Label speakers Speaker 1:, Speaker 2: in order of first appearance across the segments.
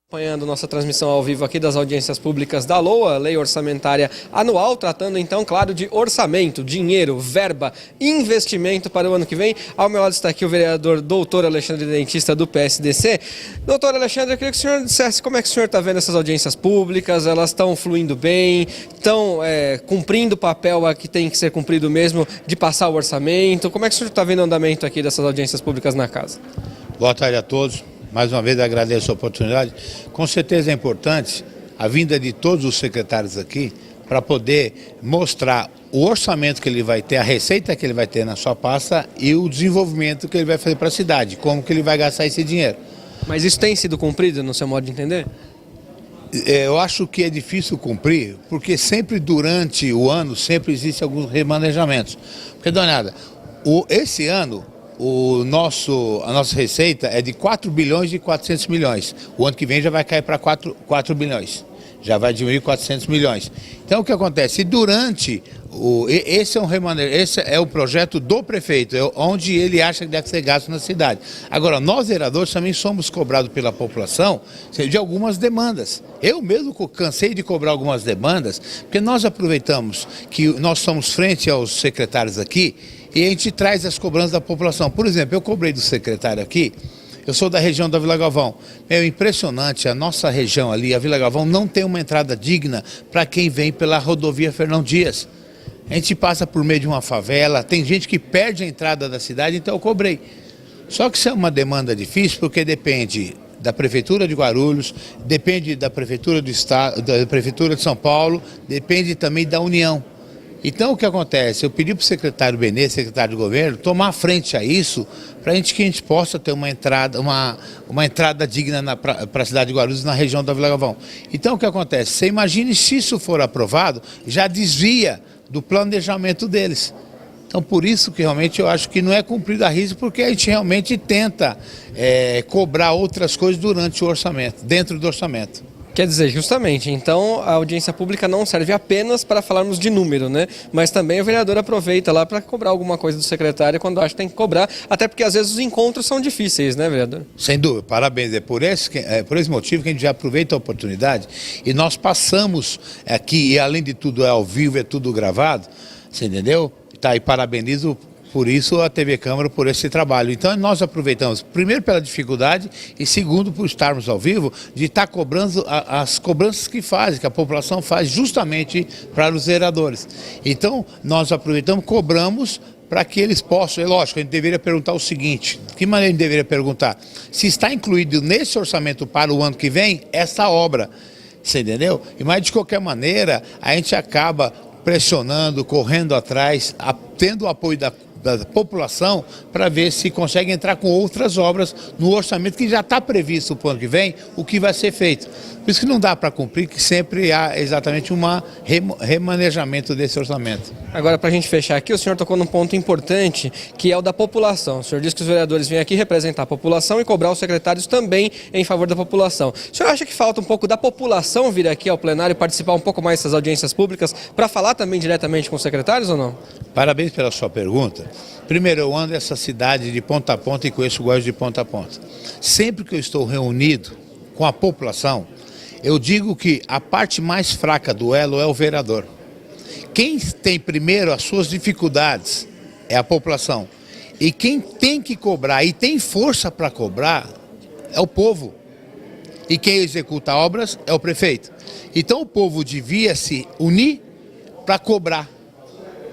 Speaker 1: Acompanhando nossa transmissão ao vivo aqui das audiências públicas da LOA, Lei Orçamentária Anual, tratando então, claro, de orçamento, dinheiro, verba, investimento para o ano que vem. Ao meu lado está aqui o vereador doutor Alexandre Dentista do PSDC. Doutor Alexandre, eu queria que o senhor dissesse como é que o senhor está vendo essas audiências públicas, elas estão fluindo bem, estão cumprindo o papel que tem que ser cumprido mesmo de passar o orçamento. Como é que o senhor está vendo o andamento aqui dessas audiências públicas na casa?
Speaker 2: Boa tarde a todos. Mais uma vez agradeço a oportunidade. Com certeza é importante a vinda de todos os secretários aqui para poder mostrar o orçamento que ele vai ter, a receita que ele vai ter na sua pasta e o desenvolvimento que ele vai fazer para a cidade, como que ele vai gastar esse dinheiro.
Speaker 1: Mas isso tem sido cumprido no seu modo de entender?
Speaker 2: Eu acho que é difícil cumprir, porque sempre durante o ano sempre existem alguns remanejamentos. Porque, dá uma olhada, esse ano a nossa receita é de 4 bilhões e 400 milhões. O ano que vem já vai cair para 4 bilhões. Já vai diminuir 400 milhões. Então o que acontece? Durante esse é o projeto do prefeito, onde ele acha que deve ser gasto na cidade. Agora, nós vereadores também somos cobrados pela população de algumas demandas. Eu mesmo cansei de cobrar algumas demandas, porque nós aproveitamos que nós somos frente aos secretários aqui e a gente traz as cobranças da população. Por exemplo, eu cobrei do secretário aqui. Eu sou da região da Vila Galvão. É impressionante, a nossa região ali, a Vila Galvão, não tem uma entrada digna para quem vem pela rodovia Fernão Dias. A gente passa por meio de uma favela, tem gente que perde a entrada da cidade, então eu cobrei. Só que isso é uma demanda difícil, porque depende da Prefeitura de Guarulhos, depende da Prefeitura do Estado, da Prefeitura de São Paulo, depende também da União. Então o que acontece? Eu pedi para o secretário Benê, secretário de governo, tomar frente a isso, para que a gente possa ter uma entrada digna para a cidade de Guarulhos, na região da Vila Galvão. Então o que acontece? Você imagine se isso for aprovado, já desvia do planejamento deles. Então por isso que realmente eu acho que não é cumprido a risco, porque a gente realmente tenta cobrar outras coisas durante o orçamento, dentro do orçamento.
Speaker 1: Quer dizer, justamente, então a audiência pública não serve apenas para falarmos de número, né? Mas também o vereador aproveita lá para cobrar alguma coisa do secretário quando acha que tem que cobrar, até porque às vezes os encontros são difíceis, né, vereador?
Speaker 2: Sem dúvida, parabéns. É por esse motivo que a gente já aproveita a oportunidade e nós passamos aqui, e além de tudo é ao vivo, é tudo gravado, você entendeu? Tá, e parabenizo por isso a TV Câmara, por esse trabalho. Então nós aproveitamos, primeiro pela dificuldade e segundo por estarmos ao vivo, de estar cobrando as cobranças que a população faz justamente para os vereadores. Então nós aproveitamos, cobramos para que eles possam, é lógico, a gente deveria perguntar o seguinte, de que maneira a gente deveria perguntar? Se está incluído nesse orçamento para o ano que vem, essa obra, você entendeu? Mas de qualquer maneira, a gente acaba pressionando, correndo atrás, tendo o apoio da população para ver se consegue entrar com outras obras no orçamento que já está previsto para o ano que vem, o que vai ser feito. Por isso que não dá para cumprir, que sempre há exatamente um remanejamento desse orçamento.
Speaker 1: Agora, para a gente fechar aqui, o senhor tocou num ponto importante, que é o da população. O senhor disse que os vereadores vêm aqui representar a população e cobrar os secretários também em favor da população. O senhor acha que falta um pouco da população vir aqui ao plenário e participar um pouco mais dessas audiências públicas para falar também diretamente com os secretários ou não?
Speaker 2: Parabéns pela sua pergunta. Primeiro, eu ando essa cidade de ponta a ponta e conheço o Guarulhos de ponta a ponta. Sempre que eu estou reunido com a população, eu digo que a parte mais fraca do elo é o vereador. Quem tem primeiro as suas dificuldades é a população. E quem tem que cobrar e tem força para cobrar é o povo. E quem executa obras é o prefeito. Então o povo devia se unir para cobrar.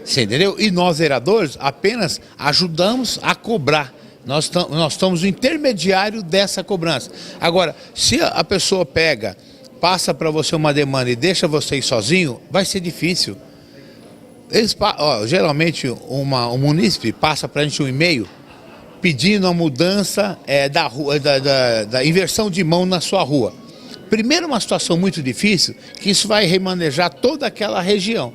Speaker 2: Você entendeu? E nós, vereadores, apenas ajudamos a cobrar. Nós estamos no intermediário dessa cobrança. Agora, se a pessoa passa para você uma demanda e deixa você ir sozinho, vai ser difícil. Geralmente, um munícipe passa para a gente um e-mail pedindo a mudança da inversão de mão na sua rua. Primeiro, uma situação muito difícil, que isso vai remanejar toda aquela região.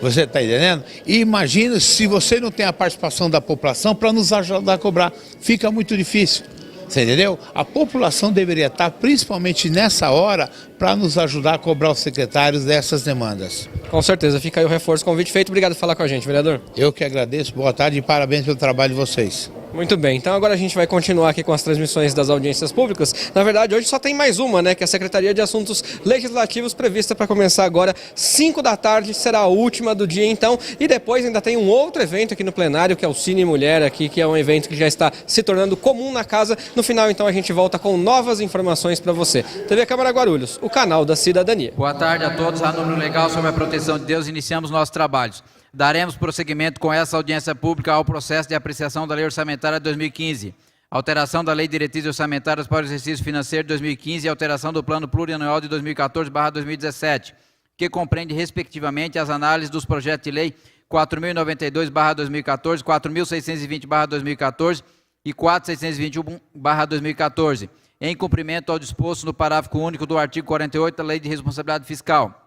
Speaker 2: Você está entendendo? E imagina se você não tem a participação da população para nos ajudar a cobrar. Fica muito difícil. Você entendeu? A população deveria estar, principalmente nessa hora, para nos ajudar a cobrar os secretários dessas demandas.
Speaker 1: Com certeza. Fica aí o reforço, convite feito. Obrigado por falar com a gente, vereador.
Speaker 2: Eu que agradeço. Boa tarde e parabéns pelo trabalho de vocês.
Speaker 1: Muito bem, então agora a gente vai continuar aqui com as transmissões das audiências públicas. Na verdade, hoje só tem mais uma, né? Que é a Secretaria de Assuntos Legislativos, prevista para começar agora 5 da tarde, será a última do dia então. E depois ainda tem um outro evento aqui no plenário, que é o Cine Mulher aqui, que é um evento que já está se tornando comum na casa. No final, então, a gente volta com novas informações para você. TV Câmara Guarulhos, o canal da cidadania.
Speaker 3: Boa tarde a todos. A número legal sobre a proteção de Deus, iniciamos nossos trabalhos. Daremos prosseguimento com essa audiência pública ao processo de apreciação da Lei Orçamentária de 2015, alteração da Lei de Diretrizes Orçamentárias para o exercício financeiro de 2015 e alteração do Plano Plurianual de 2014/2017, que compreende, respectivamente, as análises dos projetos de lei 4.092/2014, 4.620/2014 e 4.621/2014, em cumprimento ao disposto no parágrafo único do artigo 48 da Lei de Responsabilidade Fiscal.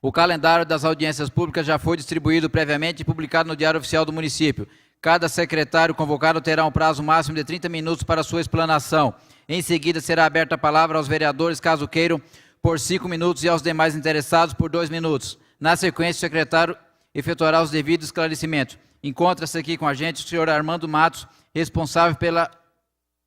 Speaker 3: O calendário das audiências públicas já foi distribuído previamente e publicado no Diário Oficial do Município. Cada secretário convocado terá um prazo máximo de 30 minutos para sua explanação. Em seguida, será aberta a palavra aos vereadores, caso queiram, por 5 minutos e aos demais interessados por 2 minutos. Na sequência, o secretário efetuará os devidos esclarecimentos. Encontra-se aqui com a gente o senhor Armando Matos, responsável pela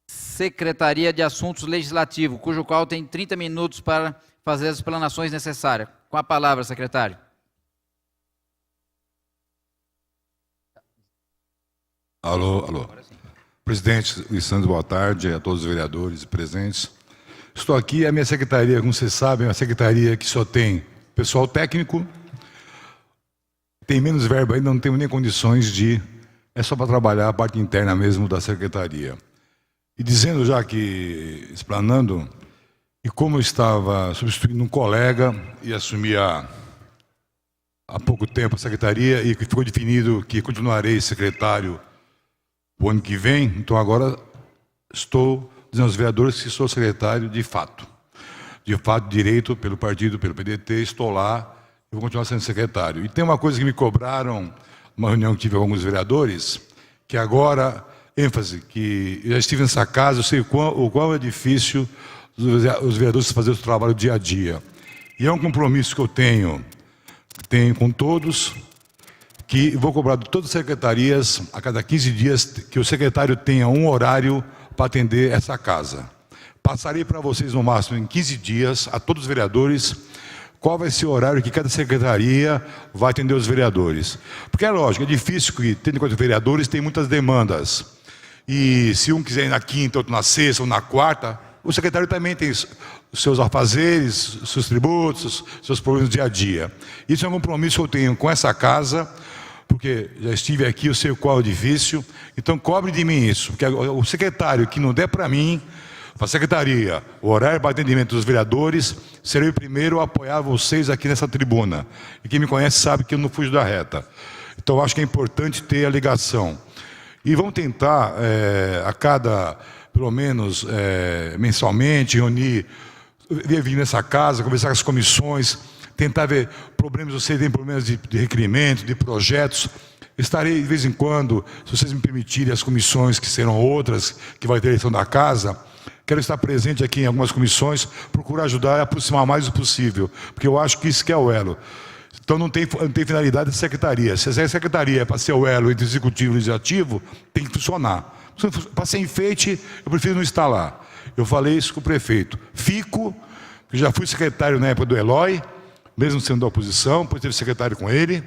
Speaker 3: Secretaria de Assuntos Legislativos, cujo qual tem 30 minutos para fazer as explanações necessárias. Com a palavra, secretário.
Speaker 4: Alô. Presidente Lissandro, boa tarde a todos os vereadores presentes. Estou aqui, a minha secretaria, como vocês sabem, é uma secretaria que só tem pessoal técnico, tem menos verba ainda, não temos nem condições de... É só para trabalhar a parte interna mesmo da secretaria. E dizendo já que, explanando, e como eu estava substituindo um colega e assumi há pouco tempo a secretaria e que ficou definido que continuarei secretário o ano que vem, então agora estou dizendo aos vereadores que sou secretário de fato direito pelo partido, pelo PDT, estou lá e vou continuar sendo secretário. E tem uma coisa que me cobraram, uma reunião que tive com alguns vereadores, que agora, ênfase, que eu já estive nessa casa, eu sei o quão é difícil os vereadores fazerem o trabalho dia a dia. E é um compromisso que eu tenho com todos, que vou cobrar de todas as secretarias, a cada 15 dias, que o secretário tenha um horário para atender essa casa. Passarei para vocês no máximo em 15 dias, a todos os vereadores, qual vai ser o horário que cada secretaria vai atender os vereadores. Porque é lógico, é difícil que, tendo em conta os vereadores, tem muitas demandas. E se um quiser ir na quinta, outro na sexta ou na quarta, o secretário também tem os seus afazeres, seus tributos, seus problemas do dia a dia. Isso é um compromisso que eu tenho com essa casa, porque já estive aqui, eu sei o qual é difícil, então cobre de mim isso, porque o secretário que não der para mim, para a secretaria, o horário para atendimento dos vereadores, serei o primeiro a apoiar vocês aqui nessa tribuna. E quem me conhece sabe que eu não fujo da reta. Então acho que é importante ter a ligação. E vamos tentar, a cada, pelo menos mensalmente, vir nessa casa, conversar com as comissões, tentar ver problemas, você tem problemas de requerimento, de projetos. Estarei, de vez em quando, se vocês me permitirem, as comissões, que serão outras, que vai ter eleição da casa, quero estar presente aqui em algumas comissões, procurar ajudar e aproximar mais o possível, porque eu acho que isso que é o elo. Então não tem finalidade de secretaria. Se a secretaria é para ser o elo entre o executivo e o legislativo, tem que funcionar. Para ser enfeite, eu prefiro não estar lá. Eu falei isso com o prefeito. Eu já fui secretário na época do Eloy, mesmo sendo da oposição, depois teve secretário com ele,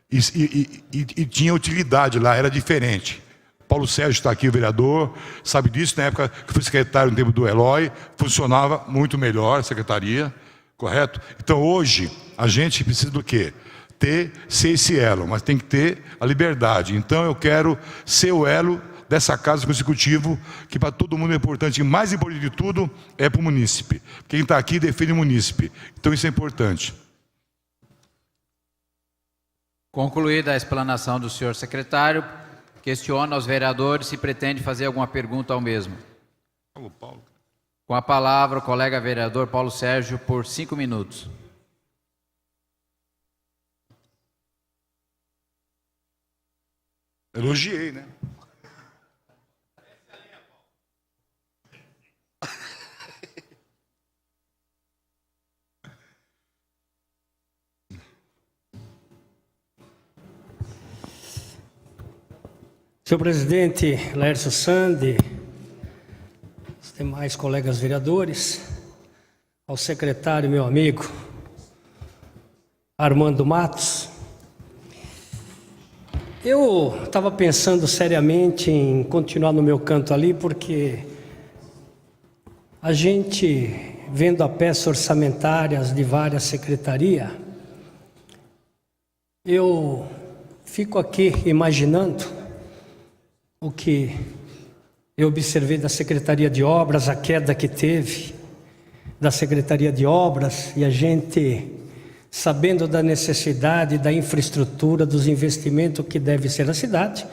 Speaker 4: e tinha utilidade lá, era diferente. Paulo Sérgio está aqui, o vereador, sabe disso, na época que fui secretário no tempo do Eloy, funcionava muito melhor a secretaria, correto? Então hoje, a gente precisa do quê? Ser esse elo, mas tem que ter a liberdade. Então eu quero ser o elo dessa casa do executivo, que para todo mundo é importante, e mais importante de tudo é para o munícipe. Quem está aqui defende o munícipe, então isso é importante.
Speaker 3: Concluída a explanação do senhor secretário, questiono aos vereadores se pretende fazer alguma pergunta ao mesmo.
Speaker 4: Paulo.
Speaker 3: Com a palavra, o colega vereador Paulo Sérgio, por 5 minutos.
Speaker 4: Elogiei, né?
Speaker 5: Senhor presidente Laércio Sandi, os demais colegas vereadores, ao secretário, meu amigo Armando Matos, eu estava pensando seriamente em continuar no meu canto ali, porque a gente, vendo a peça orçamentárias de várias secretarias, eu fico aqui imaginando o que eu observei da Secretaria de Obras, a queda que teve da Secretaria de Obras, e a gente, sabendo da necessidade da infraestrutura, dos investimentos que deve ser a cidade,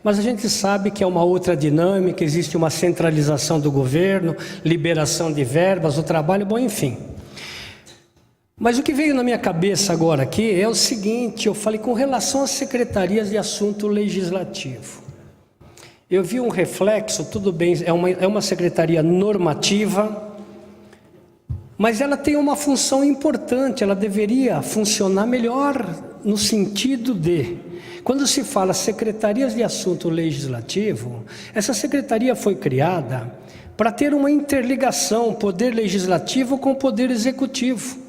Speaker 5: mas a gente sabe que é uma outra dinâmica, existe uma centralização do governo, liberação de verbas, o trabalho, bom, enfim. Mas o que veio na minha cabeça agora aqui é o seguinte: eu falei com relação às secretarias de assunto legislativo. Eu vi um reflexo, tudo bem, é uma secretaria normativa, mas ela tem uma função importante, ela deveria funcionar melhor no sentido de, quando se fala secretarias de assunto legislativo, essa secretaria foi criada para ter uma interligação, poder legislativo com o poder executivo.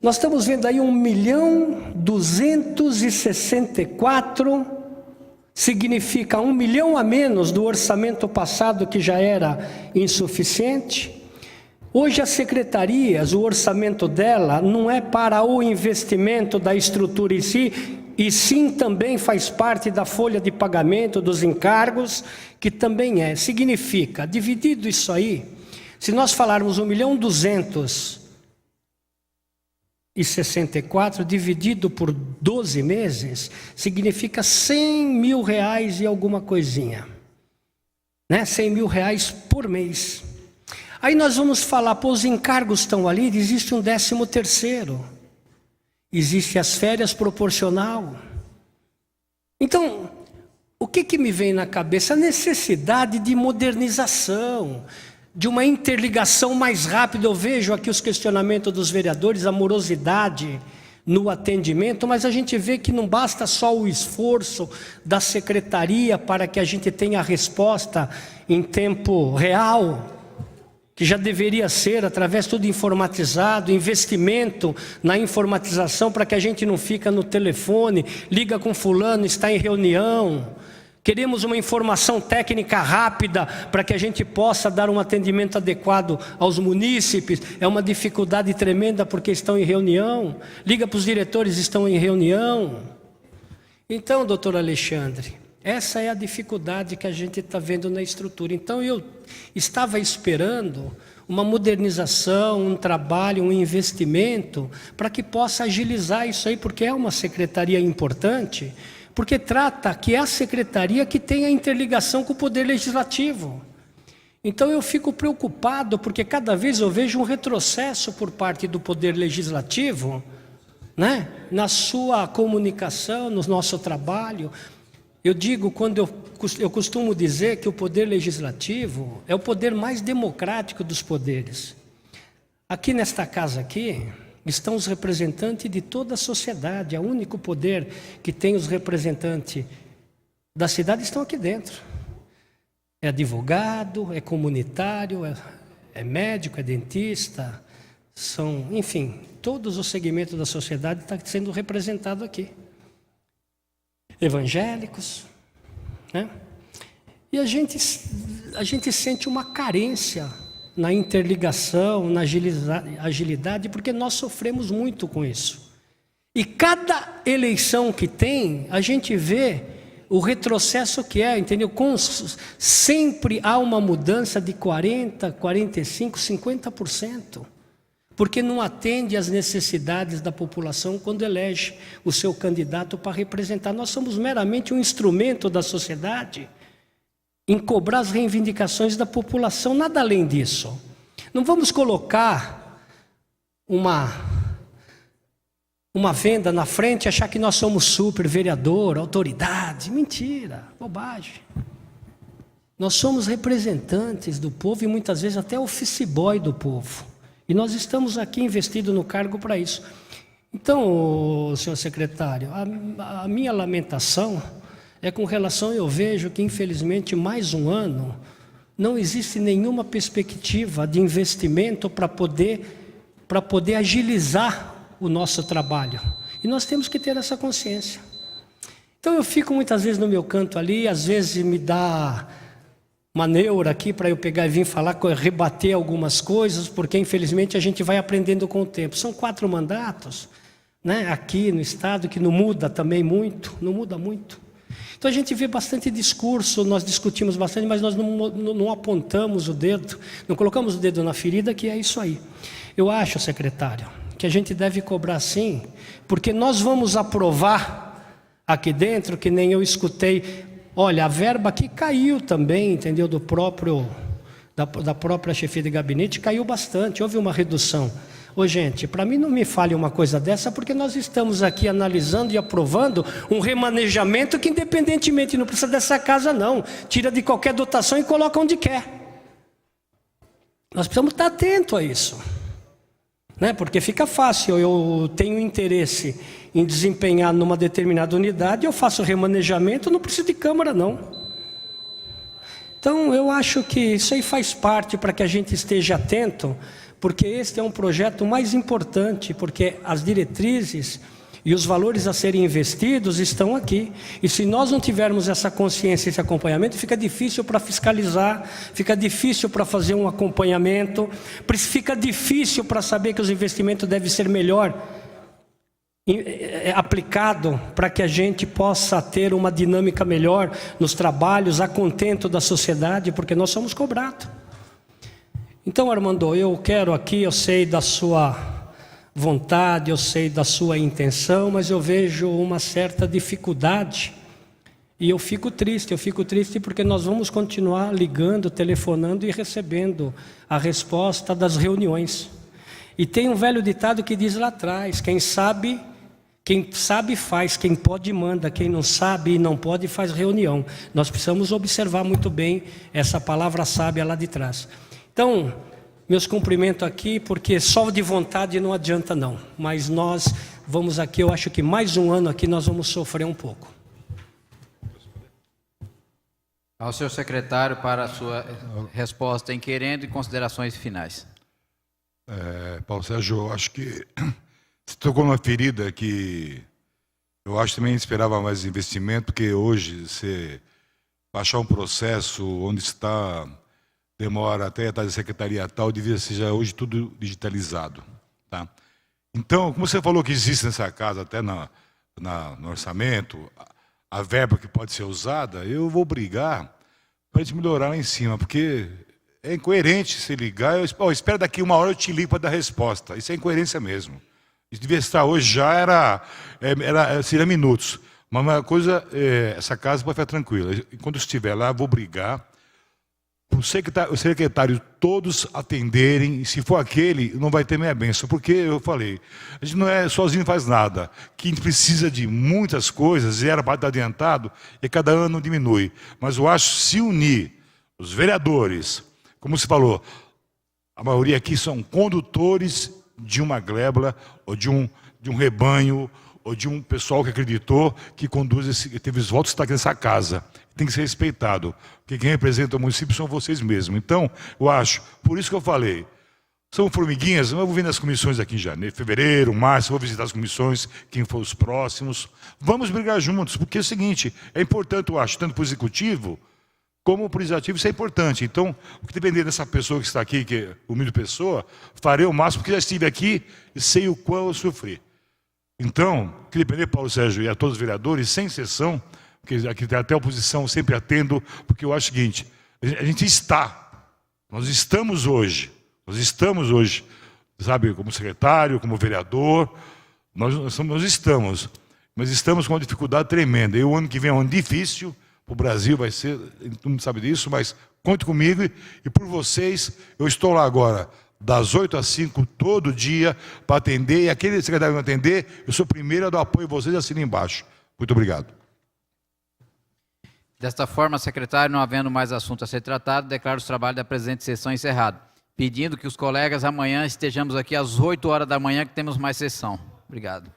Speaker 5: Nós estamos vendo aí 1.264.000, significa 1 milhão a menos do orçamento passado, que já era insuficiente. Hoje as secretarias, o orçamento dela não é para o investimento da estrutura em si, e sim também faz parte da folha de pagamento dos encargos, que também é. Significa, dividido isso aí, se nós falarmos 1.264.000 dividido por 12 meses, significa 100 mil reais e alguma coisinha, né? 100 mil reais por mês. Aí nós vamos falar, pô, os encargos estão ali, existe um 13º, existe as férias proporcional. Então, o que me vem na cabeça? A necessidade de modernização, de uma interligação mais rápida. Eu vejo aqui os questionamentos dos vereadores, a morosidade no atendimento, mas a gente vê que não basta só o esforço da secretaria para que a gente tenha a resposta em tempo real, que já deveria ser através tudo informatizado, investimento na informatização para que a gente não fica no telefone, liga com fulano, está em reunião. Queremos uma informação técnica rápida para que a gente possa dar um atendimento adequado aos munícipes. É uma dificuldade tremenda porque estão em reunião. Liga para os diretores, estão em reunião. Então, doutor Alexandre, essa é a dificuldade que a gente está vendo na estrutura. Então, eu estava esperando uma modernização, um trabalho, um investimento para que possa agilizar isso aí, porque é uma secretaria importante, porque trata que é a secretaria que tem a interligação com o Poder Legislativo. Então eu fico preocupado, porque cada vez eu vejo um retrocesso por parte do Poder Legislativo, né? Na sua comunicação, no nosso trabalho. Eu digo, eu costumo dizer que o Poder Legislativo é o poder mais democrático dos poderes. Aqui nesta casa aqui, estão os representantes de toda a sociedade. É o único poder que tem os representantes da cidade, estão aqui dentro. É advogado, é comunitário, é médico, é dentista, enfim, todos os segmentos da sociedade estão sendo representados aqui. Evangélicos, né? E a gente sente uma carência na interligação, na agilidade, porque nós sofremos muito com isso. E cada eleição que tem, a gente vê o retrocesso que é, entendeu? Sempre há uma mudança de 40%, 45%, 50%, porque não atende às necessidades da população quando elege o seu candidato para representar. Nós somos meramente um instrumento da sociedade em cobrar as reivindicações da população, nada além disso. Não vamos colocar uma venda na frente e achar que nós somos super vereador, autoridade. Mentira, bobagem. Nós somos representantes do povo e muitas vezes até office boy do povo. E nós estamos aqui investidos no cargo para isso. Então, senhor secretário, a minha lamentação é com relação, eu vejo que infelizmente mais um ano não existe nenhuma perspectiva de investimento para poder agilizar o nosso trabalho. E nós temos que ter essa consciência. Então eu fico muitas vezes no meu canto ali, às vezes me dá uma neura aqui para eu pegar e vir falar, rebater algumas coisas, porque infelizmente a gente vai aprendendo com o tempo. São 4 mandatos, né, aqui no Estado, que não muda também muito, não muda muito. Então a gente vê bastante discurso, nós discutimos bastante, mas nós não apontamos o dedo, não colocamos o dedo na ferida, que é isso aí. Eu acho, secretário, que a gente deve cobrar sim, porque nós vamos aprovar aqui dentro, que nem eu escutei, olha, a verba aqui caiu também, entendeu, da própria chefia de gabinete, caiu bastante, houve uma redução. Ô gente, para mim não me fale uma coisa dessa, porque nós estamos aqui analisando e aprovando um remanejamento que independentemente não precisa dessa casa não, tira de qualquer dotação e coloca onde quer. Nós precisamos estar atentos a isso, né? Porque fica fácil, eu tenho interesse em desempenhar numa determinada unidade, eu faço remanejamento, não preciso de Câmara não. Então eu acho que isso aí faz parte para que a gente esteja atento, porque este é um projeto mais importante, porque as diretrizes e os valores a serem investidos estão aqui. E se nós não tivermos essa consciência, esse acompanhamento, fica difícil para fiscalizar, fica difícil para fazer um acompanhamento, fica difícil para saber que os investimentos devem ser melhor aplicado para que a gente possa ter uma dinâmica melhor nos trabalhos, a contento da sociedade, porque nós somos cobrados. Então, Armando, eu quero aqui, eu sei da sua vontade, eu sei da sua intenção, mas eu vejo uma certa dificuldade e eu fico triste porque nós vamos continuar ligando, telefonando e recebendo a resposta das reuniões. E tem um velho ditado que diz lá atrás, quem sabe faz, quem pode manda, quem não sabe e não pode faz reunião. Nós precisamos observar muito bem essa palavra sábia lá de trás. Então, meus cumprimentos aqui, porque só de vontade não adianta não, mas nós vamos aqui, eu acho que mais um ano aqui nós vamos sofrer um pouco.
Speaker 3: Ao senhor secretário para a sua resposta em querendo e considerações finais.
Speaker 4: Paulo Sérgio, eu acho que você tocou numa ferida que eu acho que também esperava mais investimento, porque hoje você baixar um processo onde está... demora até a secretaria tal, devia ser já hoje tudo digitalizado. Tá? Então, como você falou que existe nessa casa, até no orçamento, a verba que pode ser usada, eu vou brigar para a gente melhorar lá em cima, porque é incoerente se ligar, eu espero daqui 1 hora eu te ligo para dar resposta. Isso é incoerência mesmo. Isso devia estar hoje, já seria minutos. Mas uma coisa, essa casa pode ficar tranquila. Quando eu estiver lá, eu vou brigar, o secretário todos atenderem, e se for aquele, não vai ter minha bênção, porque eu falei, a gente não é sozinho, faz nada, que a gente precisa de muitas coisas, e era para estar adiantado, e cada ano diminui. Mas eu acho que se unir os vereadores, como se falou, a maioria aqui são condutores de uma glébula, ou de um rebanho, ou de um pessoal que acreditou, que teve os votos que está aqui nessa casa. Tem que ser respeitado, porque quem representa o município são vocês mesmos. Então, eu acho, por isso que eu falei, são formiguinhas, eu vou vir nas comissões aqui em janeiro, fevereiro, março, vou visitar as comissões, quem for os próximos. Vamos brigar juntos, porque é o seguinte, é importante, eu acho, tanto para o executivo, como para o legislativo, isso é importante. Então, o que depender dessa pessoa que está aqui, que é humilde pessoa, farei o máximo, porque já estive aqui e sei o qual eu sofri. Então, que depender, Paulo Sérgio, e a todos os vereadores, sem exceção, porque aqui até a oposição sempre atendo, porque eu acho o seguinte, nós estamos hoje, sabe, como secretário, como vereador, nós estamos, mas estamos com uma dificuldade tremenda. E o ano que vem é um ano difícil, para o Brasil vai ser, todo mundo sabe disso, mas conte comigo e por vocês, eu estou lá agora, das 8 às 5, todo dia, para atender, e aquele secretário que não atender, eu sou o primeiro a dar apoio a vocês e assino embaixo. Muito obrigado.
Speaker 3: Desta forma, secretário, não havendo mais assunto a ser tratado, declaro os trabalhos da presente sessão encerrados, pedindo que os colegas amanhã estejamos aqui às 8 horas da manhã, que temos mais sessão. Obrigado.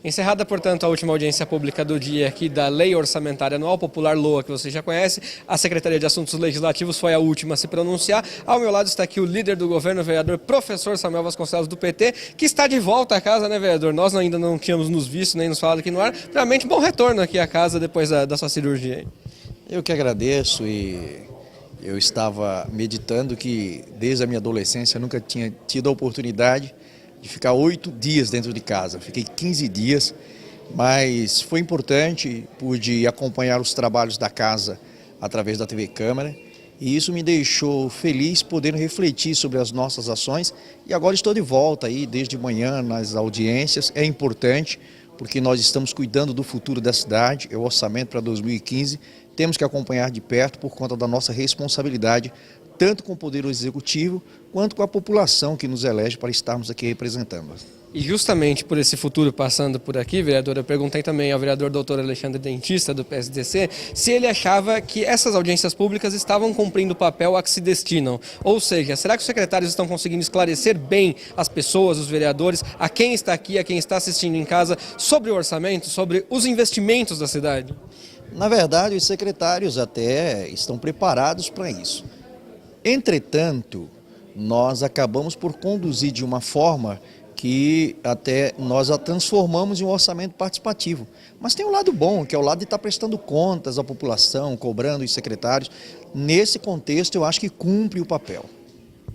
Speaker 1: Encerrada, portanto, a última audiência pública do dia aqui da Lei Orçamentária Anual Popular LOA, que você já conhece, a Secretaria de Assuntos Legislativos foi a última a se pronunciar. Ao meu lado está aqui o líder do governo, o vereador professor Samuel Vasconcelos, do PT, que está de volta à casa, né, vereador? Nós ainda não tínhamos nos visto, nem nos falado aqui no ar. Realmente, bom retorno aqui à casa depois da sua cirurgia.
Speaker 6: Eu que agradeço, e eu estava meditando que desde a minha adolescência eu nunca tinha tido a oportunidade de ficar 8 dias dentro de casa. Fiquei 15 dias, mas foi importante, pude acompanhar os trabalhos da casa através da TV Câmara, e isso me deixou feliz podendo refletir sobre as nossas ações, e agora estou de volta aí desde manhã nas audiências. É importante porque nós estamos cuidando do futuro da cidade, é o orçamento para 2015, temos que acompanhar de perto por conta da nossa responsabilidade, tanto com o Poder Executivo, quanto com a população que nos elege para estarmos aqui representando.
Speaker 1: E justamente por esse futuro passando por aqui, vereador, eu perguntei também ao vereador doutor Alexandre Dentista, do PSDC, se ele achava que essas audiências públicas estavam cumprindo o papel a que se destinam. Ou seja, será que os secretários estão conseguindo esclarecer bem as pessoas, os vereadores, a quem está aqui, a quem está assistindo em casa, sobre o orçamento, sobre os investimentos da cidade?
Speaker 6: Na verdade, os secretários até estão preparados para isso. Entretanto, nós acabamos por conduzir de uma forma que até nós a transformamos em um orçamento participativo. Mas tem um lado bom, que é o lado de estar prestando contas à população, cobrando os secretários. Nesse contexto, eu acho que cumpre o papel.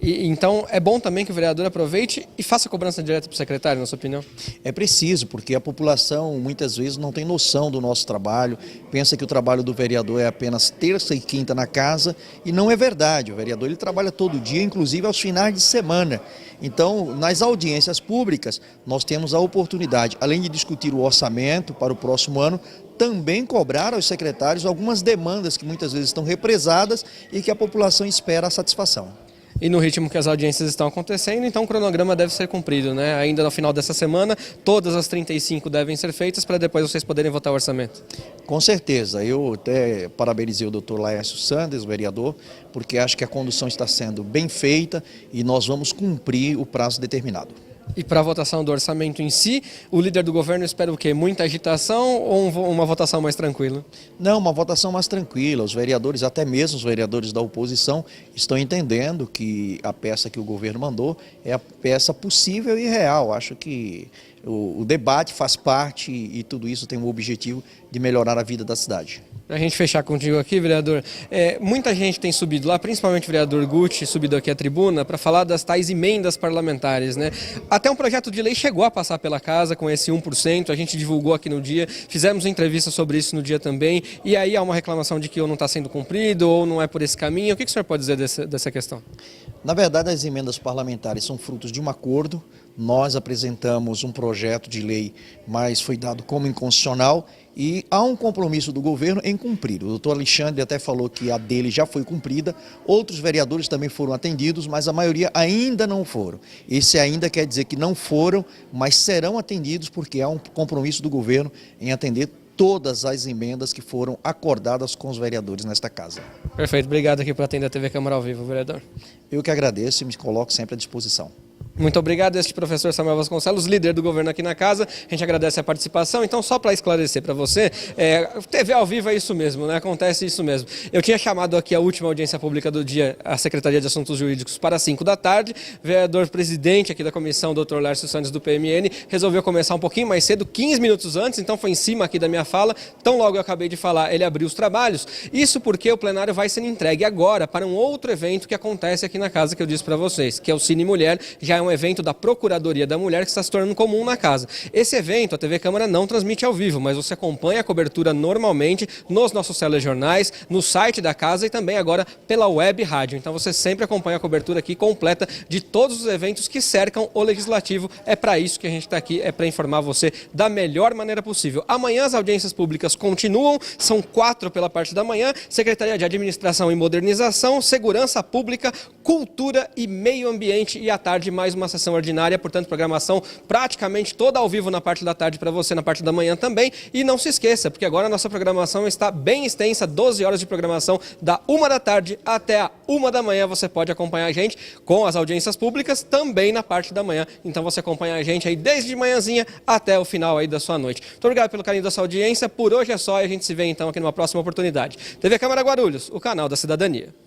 Speaker 1: Então, é bom também que o vereador aproveite e faça cobrança direta para o secretário, na sua opinião?
Speaker 6: É preciso, porque a população muitas vezes não tem noção do nosso trabalho, pensa que o trabalho do vereador é apenas terça e quinta na casa, e não é verdade. O vereador ele trabalha todo dia, inclusive aos finais de semana. Então, nas audiências públicas, nós temos a oportunidade, além de discutir o orçamento para o próximo ano, também cobrar aos secretários algumas demandas que muitas vezes estão represadas e que a população espera a satisfação.
Speaker 1: E no ritmo que as audiências estão acontecendo, então o cronograma deve ser cumprido, né? Ainda no final dessa semana, todas as 35 devem ser feitas para depois vocês poderem votar o orçamento.
Speaker 6: Com certeza, eu até parabenizei o doutor Laércio Sanders, o vereador, porque acho que a condução está sendo bem feita e nós vamos cumprir o prazo determinado.
Speaker 1: E para a votação do orçamento em si, o líder do governo espera o quê? Muita agitação ou uma votação mais tranquila?
Speaker 6: Não, uma votação mais tranquila. Os vereadores, até mesmo os vereadores da oposição, estão entendendo que a peça que o governo mandou é a peça possível e real. Acho que o debate faz parte e tudo isso tem o objetivo de melhorar a vida da cidade.
Speaker 1: Para a gente fechar contigo aqui, vereador, muita gente tem subido lá, principalmente o vereador Gucci, subido aqui à tribuna, para falar das tais emendas parlamentares, né? Até um projeto de lei chegou a passar pela casa com esse 1%, a gente divulgou aqui no dia, fizemos entrevista sobre isso no dia também, e aí há uma reclamação de que ou não está sendo cumprido ou não é por esse caminho. O que o senhor pode dizer dessa questão?
Speaker 6: Na verdade, as emendas parlamentares são frutos de um acordo. Nós apresentamos um projeto de lei, mas foi dado como inconstitucional, e há um compromisso do governo em cumprir. O doutor Alexandre até falou que a dele já foi cumprida, outros vereadores também foram atendidos, mas a maioria ainda não foram. Esse ainda quer dizer que não foram, mas serão atendidos, porque há um compromisso do governo em atender todas as emendas que foram acordadas com os vereadores nesta casa.
Speaker 1: Perfeito, obrigado aqui por atender a TV Câmara ao vivo, vereador.
Speaker 6: Eu que agradeço e me coloco sempre à disposição.
Speaker 1: Muito obrigado, este professor Samuel Vasconcelos, líder do governo aqui na casa. A gente agradece a participação. Então, só para esclarecer para você, TV ao vivo é isso mesmo, né? Acontece isso mesmo. Eu tinha chamado aqui a última audiência pública do dia, a Secretaria de Assuntos Jurídicos, para 5 da tarde. O vereador presidente aqui da comissão, doutor Laércio Sanders, do PMN, resolveu começar um pouquinho mais cedo, 15 minutos antes, então foi em cima aqui da minha fala. Tão logo eu acabei de falar, ele abriu os trabalhos. Isso porque o plenário vai ser entregue agora para um outro evento que acontece aqui na casa, que eu disse para vocês, que é o Cine Mulher. Já é um evento da Procuradoria da Mulher que está se tornando comum na casa. Esse evento, a TV Câmara não transmite ao vivo, mas você acompanha a cobertura normalmente nos nossos telejornais, no site da casa e também agora pela web rádio. Então você sempre acompanha a cobertura aqui completa de todos os eventos que cercam o Legislativo. É para isso que a gente está aqui, é para informar você da melhor maneira possível. Amanhã as audiências públicas continuam, são 4 pela parte da manhã, Secretaria de Administração e Modernização, Segurança Pública, Cultura e Meio Ambiente, e à tarde mais uma sessão ordinária, portanto, programação praticamente toda ao vivo na parte da tarde para você, na parte da manhã também. E não se esqueça, porque agora a nossa programação está bem extensa, 12 horas de programação, da 1 da tarde até a 1 da manhã. Você pode acompanhar a gente com as audiências públicas também na parte da manhã. Então você acompanha a gente aí desde de manhãzinha até o final aí da sua noite. Muito obrigado pelo carinho da sua audiência. Por hoje é só e a gente se vê então aqui numa próxima oportunidade. TV Câmara Guarulhos, o canal da cidadania.